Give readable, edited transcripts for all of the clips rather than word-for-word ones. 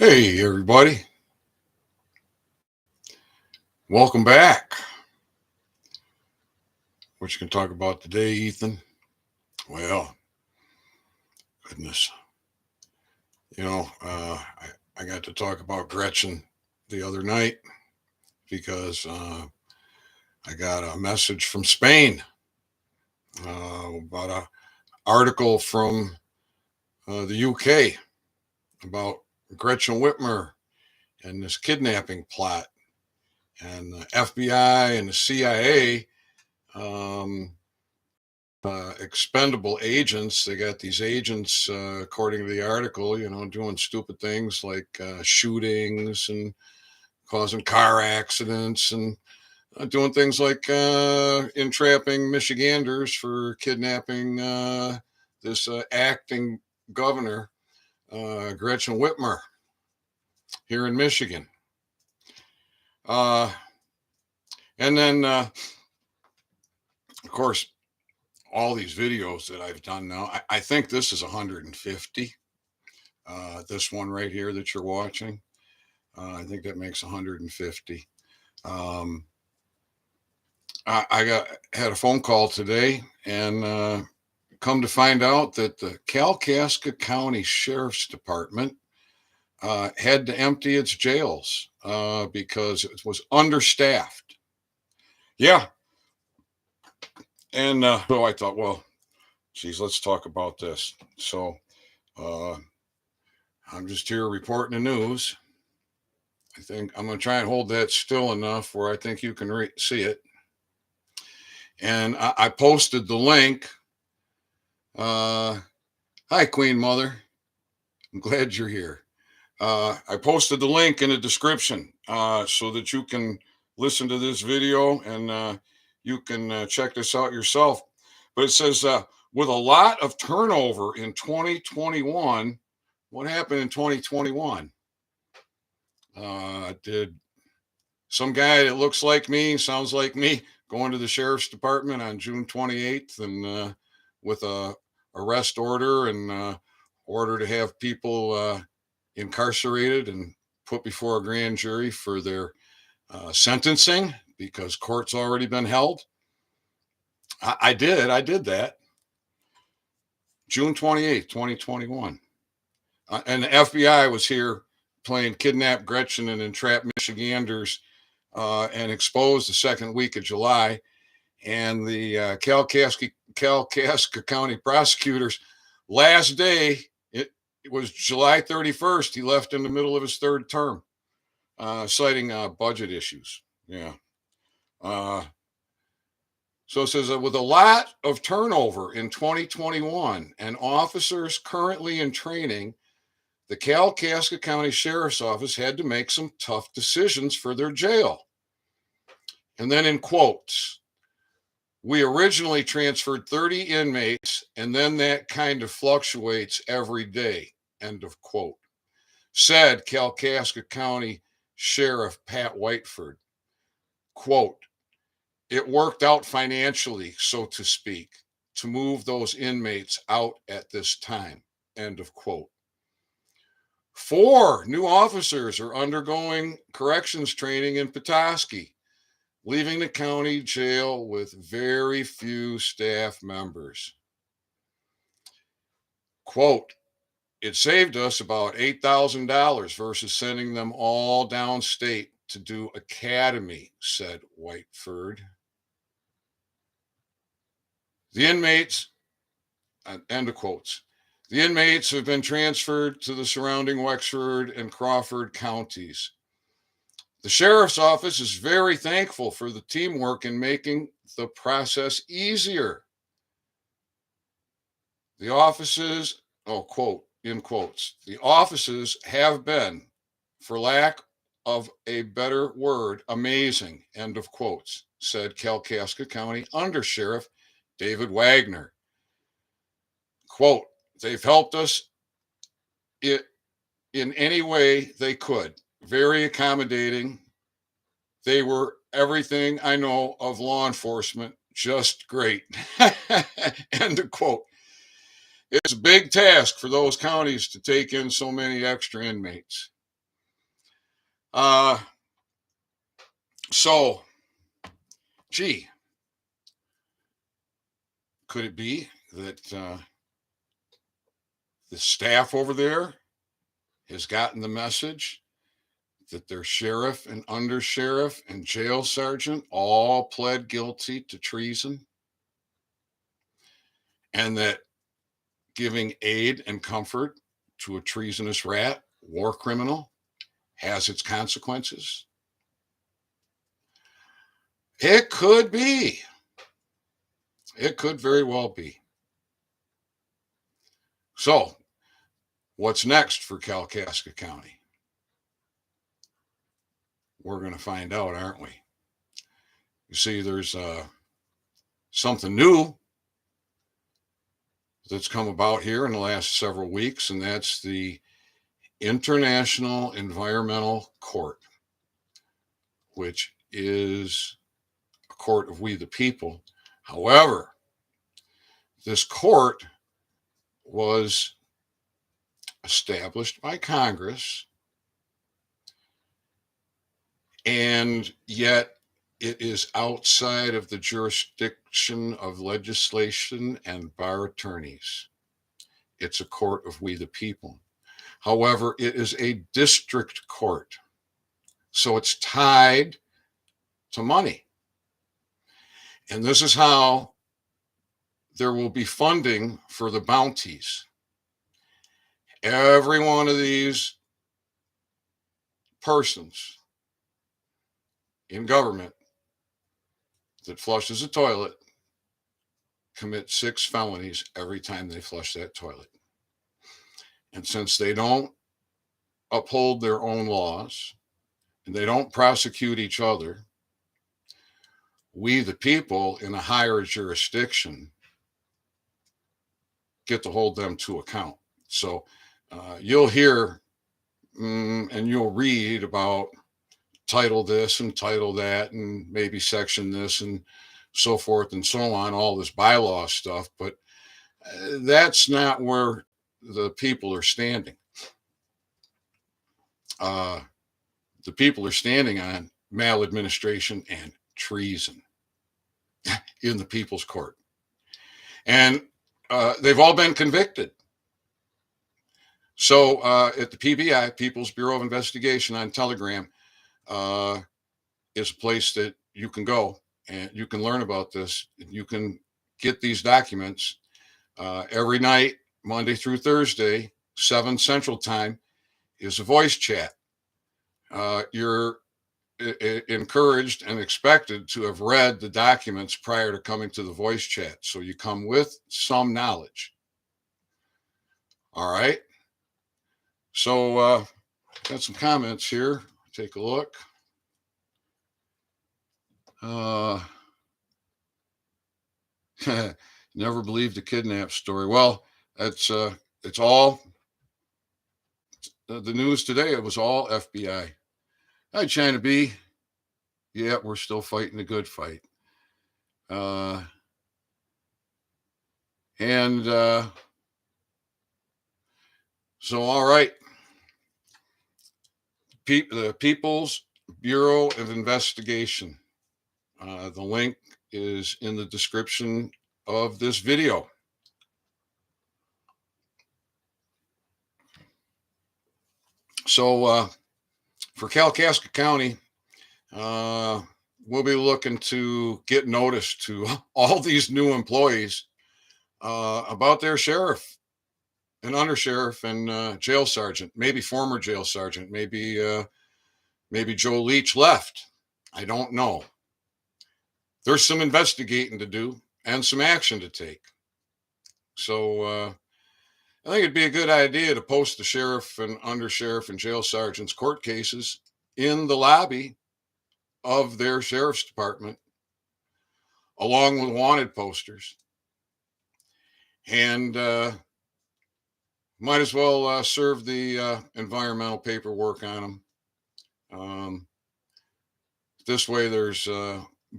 Hey, everybody. Welcome back. What you can talk about today, Ethan? Well, goodness. I got to talk about Gretchen the other night because I got a message from Spain about an article from the UK about Gretchen Whitmer and this kidnapping plot. And the FBI and the CIA expendable agents. They got these agents, according to the article, doing stupid things like shootings and causing car accidents and doing things like entrapping Michiganders for kidnapping this acting governor, Gretchen Whitmer, here in Michigan. And then, of course, all these videos that I've done now. I think this is 150. This one right here that you're watching, I think that makes 150. I had a phone call today, and come to find out that the Kalkaska County Sheriff's Department had to empty its jails because it was understaffed. Yeah. And so I thought, well, geez, let's talk about this. So I'm just here reporting the news. I think I'm going to try and hold that still enough where I think you can see it. And I posted the link. Hi, Queen Mother. I'm glad you're here. I posted the link in the description so that you can listen to this video and you can check this out yourself. But it says, with a lot of turnover in 2021, what happened in 2021? Did some guy that looks like me, sounds like me, go into the sheriff's department on June 28th and with a arrest order and order to have people incarcerated and put before a grand jury for their sentencing because court's already been held? I did that. June 28th, 2021. And the FBI was here playing Kidnap Gretchen and Entrap Michiganders and exposed the second week of July. And the Kalkaska County prosecutors, last day, it was July 31st. He left in the middle of his third term, citing budget issues. Yeah. So it says with a lot of turnover in 2021 and officers currently in training, the Kalkaska County Sheriff's Office had to make some tough decisions for their jail. And then in quotes, we originally transferred 30 inmates, and then that kind of fluctuates every day, end of quote, said Kalkaska County Sheriff Pat Whiteford. Quote, it worked out financially, so to speak, to move those inmates out at this time, end of quote. 4 new officers are undergoing corrections training in Petoskey, leaving the county jail with very few staff members. Quote, it saved us about $8,000 versus sending them all downstate to do academy, said Whiteford. The inmates, end of quotes. The inmates have been transferred to the surrounding Wexford and Crawford counties. The sheriff's office is very thankful for the teamwork in making the process easier. The offices, quote, in quotes, the offices have been, for lack of a better word, amazing, end of quotes, said Kalkaska County Under Sheriff David Wagner. Quote, they've helped us in any way they could. Very accommodating. They were everything I know of law enforcement, just great. End of quote. It's a big task for those counties to take in so many extra inmates. Uh, so, gee, could it be that the staff over there has gotten the message that their sheriff and undersheriff and jail sergeant all pled guilty to treason, and that giving aid and comfort to a treasonous rat, war criminal, has its consequences? It could be. It could very well be. So, what's next for Kalkaska County? We're going to find out, aren't we? You see, there's something new that's come about here in the last several weeks, and that's the International Environmental Court, which is a court of we the people. However, this court was established by Congress, and yet it is outside of the jurisdiction of legislation and bar attorneys. It's a court of we the people. However, it is a district court, so it's tied to money. And this is how there will be funding for the bounties. Every one of these persons in government that flushes a toilet commit 6 felonies every time they flush that toilet. And since they don't uphold their own laws and they don't prosecute each other, we, the people in a higher jurisdiction, get to hold them to account. So you'll hear and you'll read about title this and title that and maybe section this and so forth and so on, all this bylaw stuff, but that's not where the people are standing. The people are standing on maladministration and treason in the people's court. And they've all been convicted. So at the PBI, People's Bureau of Investigation on Telegram, is a place that you can go and you can learn about this. You can get these documents every night, Monday through Thursday, 7 Central Time, is a voice chat. You're encouraged and expected to have read the documents prior to coming to the voice chat. So you come with some knowledge. All right. So got some comments here. Take a look. Never believed the kidnap story. Well, it's all the news today. It was all FBI. Hi, China B. Yeah, we're still fighting the good fight. And so, all right. The People's Bureau of Investigation. The link is in the description of this video. So for Kalkaska County, we'll be looking to get notice to all these new employees about their sheriff and undersheriff and jail sergeant, maybe former jail sergeant, maybe Joe Leach left. I don't know. There's some investigating to do and some action to take. So I think it'd be a good idea to post the sheriff and undersheriff and jail sergeant's court cases in the lobby of their sheriff's department, along with wanted posters. And might as well serve the environmental paperwork on them. This way, there's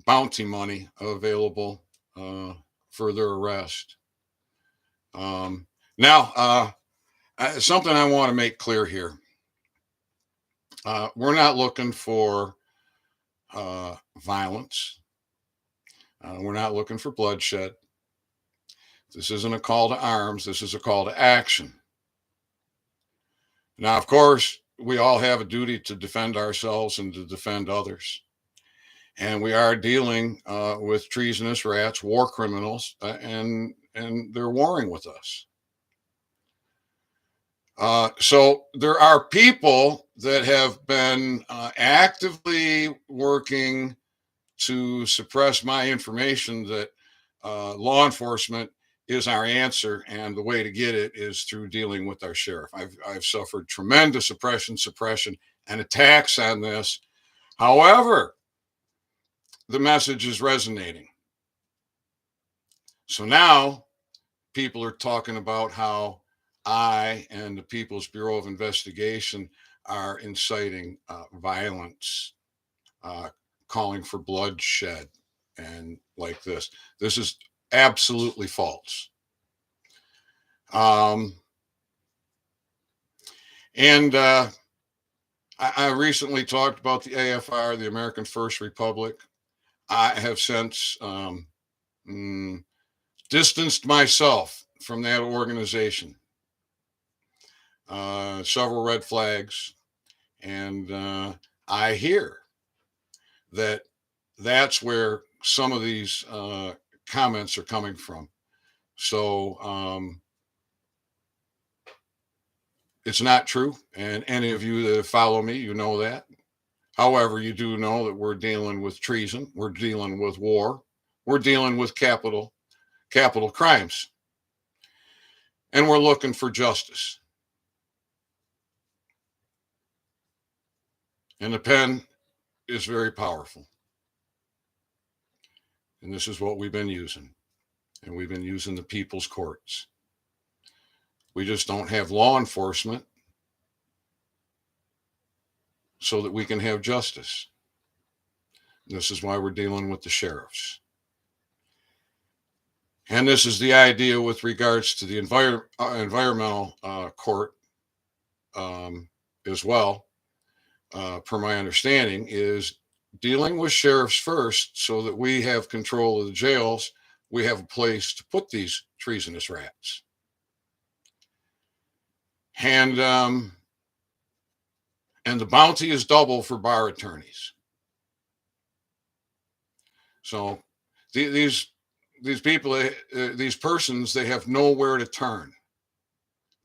bounty money available for their arrest. Now, something I want to make clear here. We're not looking for violence. We're not looking for bloodshed. This isn't a call to arms. This is a call to action. Now, of course, we all have a duty to defend ourselves and to defend others. And we are dealing with treasonous rats, war criminals, and they're warring with us. So there are people that have been actively working to suppress my information that law enforcement is our answer, and the way to get it is through dealing with our sheriff. I've suffered tremendous suppression, and attacks on this. However, the message is resonating. So now people are talking about how I and the People's Bureau of Investigation are inciting violence, calling for bloodshed, and like this. This is absolutely false. And I recently talked about the AFR, the American First Republic. I have since distanced myself from that organization. Several red flags, and I hear that that's where some of these comments are coming from. So it's not true, and any of you that follow me, you know that. However, you do know that we're dealing with treason, we're dealing with war, we're dealing with capital crimes, and we're looking for justice. And the pen is very powerful. And this is what we've been using. And we've been using the people's courts. We just don't have law enforcement so that we can have justice. This is why we're dealing with the sheriffs. And this is the idea with regards to the environmental court as well, per my understanding, is dealing with sheriffs first so that we have control of the jails. We have a place to put these treasonous rats. And the bounty is double for bar attorneys. So these people, these persons, they have nowhere to turn.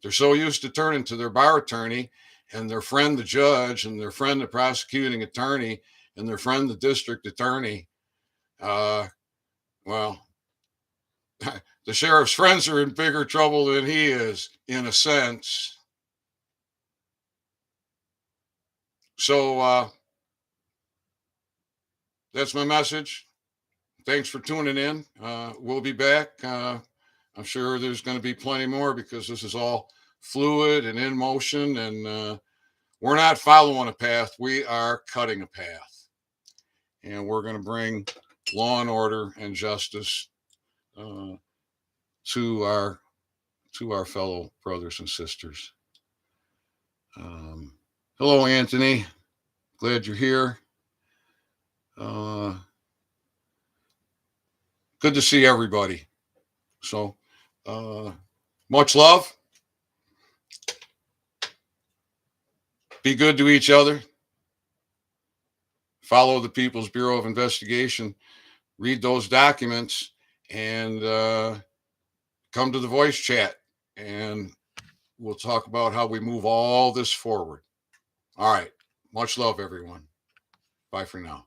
They're so used to turning to their bar attorney and their friend the judge and their friend the prosecuting attorney and their friend the district attorney. Well, the sheriff's friends are in bigger trouble than he is, in a sense. So that's my message. Thanks for tuning in. We'll be back. I'm sure there's going to be plenty more because this is all fluid and in motion, and we're not following a path. We are cutting a path, and we're going to bring law and order and justice to our fellow brothers and sisters. Hello, Anthony. Glad you're here. Good to see everybody. So, much love. Be good to each other. Follow the People's Bureau of Investigation. Read those documents and come to the voice chat. And we'll talk about how we move all this forward. All right. Much love, everyone. Bye for now.